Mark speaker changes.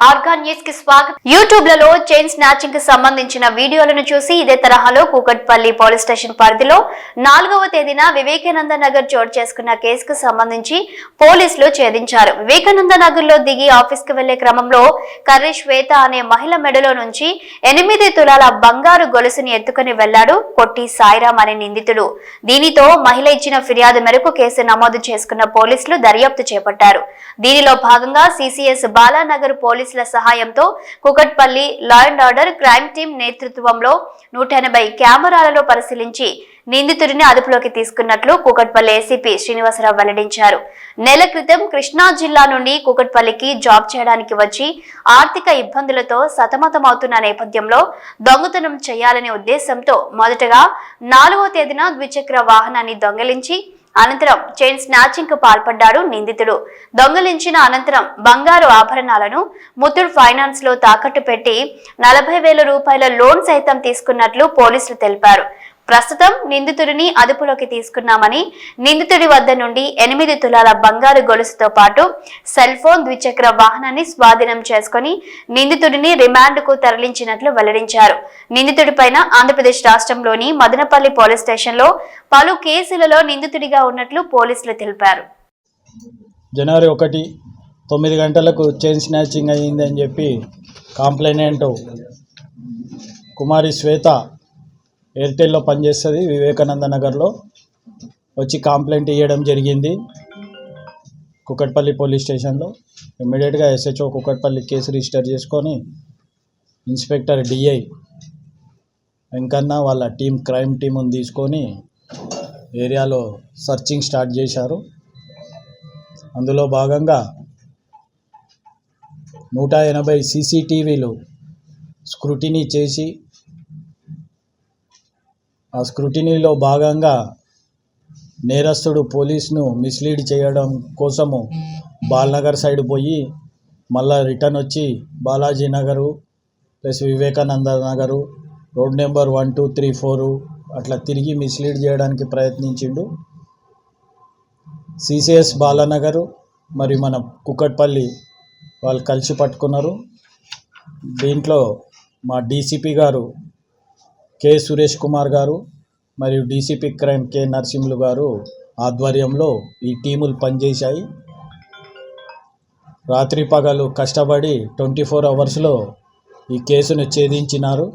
Speaker 1: Organ news కి స్వాగతం. YouTube లలో చైన్ స్నాచింగ్ కి సంబంధించిన వీడియోలను చూసి ఇదే తరహాలో కూకట్పల్లి పోలీస్ స్టేషన్ పరిధిలో 4వ తేదీన వివేకానంద నగర్ చోటు చేసుకున్న కేసుకు సంబంధించి పోలీసులు ఛేదించారు. వివేకానంద నగర్ లో దిగి ఆఫీస్ కు వెళ్లే క్రమంలో కర్రీ శ్వేత అనే మహిళ మెడలో నుంచి 8 తులాల బంగారు గొలుసుని ఎత్తుకుని వెళ్లాడు కొట్టి సాయిరామ్ అనే నిందితుడు. దీనితో మహిళ ఇచ్చిన ఫిర్యాదు మేరకు కేసు నమోదు చేసుకున్న పోలీసులు దర్యాప్తు చేపట్టారు. దీనిలో భాగంగా సిసిఎస్ బాలానగర్ పోలీసుల సహాయంతో Kukatpally law and order crime team నేతృత్వంలో 180 కెమెరాలలో పరిశీలించి నిందితుడిని అదుపులోకి తీసుకున్నట్లు కూకట్పల్లి ఏసీపీ శ్రీనివాసరావు వెల్లడించారు. నెల క్రితం కృష్ణా జిల్లా నుండి కూకట్పల్లికి జాబ్ చేయడానికి వచ్చి ఆర్థిక ఇబ్బందులతో సతమతమవుతున్న నేపథ్యంలో దొంగతనం చేయాలనే ఉద్దేశంతో మొదటగా 4వ తేదీన ద్విచక్ర వాహనాన్ని దొంగిలించి అనంతరం చైన్ స్నాచింగ్ కు పాల్పడ్డాడు నిందితుడు. దొంగలించిన అనంతరం బంగారు ఆభరణాలను ముత్తూట్ ఫైనాన్స్ లో తాకట్టు పెట్టి 40,000 రూపాయల లోన్ సైతం తీసుకున్నట్లు పోలీసులు తెలిపారు. ప్రస్తుతం నిందితుడిని అదుపులోకి తీసుకున్నామని, నిందితుడి వద్ద నుండి 8 తులాల బంగారు గొలుసుతో పాటు సెల్ ఫోన్, ద్విచక్ర వాహనాన్ని స్వాధీనం చేసుకుని నిందితుడిని రిమాండ్ కు తరలించినట్లు వెల్లడించారు. నిందితుడిపైన ఆంధ్రప్రదేశ్ రాష్ట్రంలోని మదనపల్లి పోలీస్ స్టేషన్ లో పలు కేసులలో నిందితుడిగా ఉన్నట్లు పోలీసులు తెలిపారు.
Speaker 2: జనవరి 1 9 గంటలకు చైన్ స్నాచింగ్ అయ్యిందని చెప్పి కంప్లైనెంట్ కుమారి శ్వేత ఎయిర్టెల్లో పనిచేస్తుంది వివేకానంద నగర్లో వచ్చి కంప్లైంట్ ఇవ్వడం జరిగింది కూకట్పల్లి పోలీస్ స్టేషన్లో. ఇమ్మీడియట్గా ఎస్హెచ్ఓ కూకట్పల్లి కేసు రిజిస్టర్ చేసుకొని ఇన్స్పెక్టర్ డిఐ వెంకన్న వాళ్ళ క్రైమ్ టీముని తీసుకొని ఏరియాలో సర్చింగ్ స్టార్ట్ చేశారు. అందులో భాగంగా 180 సీసీటీవీలు స్క్రూటినీ చేసి ఆ స్క్రూటినీలో భాగంగా నేరస్తుడు పోలీసును మిస్లీడ్ చేయడం కోసము బాలనగర్ సైడ్ పోయి మళ్ళా రిటర్న్ వచ్చి Balaji Nagar plus Vivekananda Nagar road number 1, 2, 3, 4 అట్లా తిరిగి మిస్లీడ్ చేయడానికి ప్రయత్నించిండు. సిసిఎస్ బాలానగరు మరి మన కూకట్పల్లి వాళ్ళు కలిసి పట్టుకున్నారు. దీంట్లో మా డీసీపీ గారు కె సురేష్ కుమార్ గారు మరియు డీసీపీ క్రైమ్ కె నరసింహులు గారు ఆధ్వర్యంలో ఈ టీములు పనిచేశాయి. రాత్రి పగలు కష్టపడి 24 అవర్స్లో ఈ కేసును ఛేదించినారు.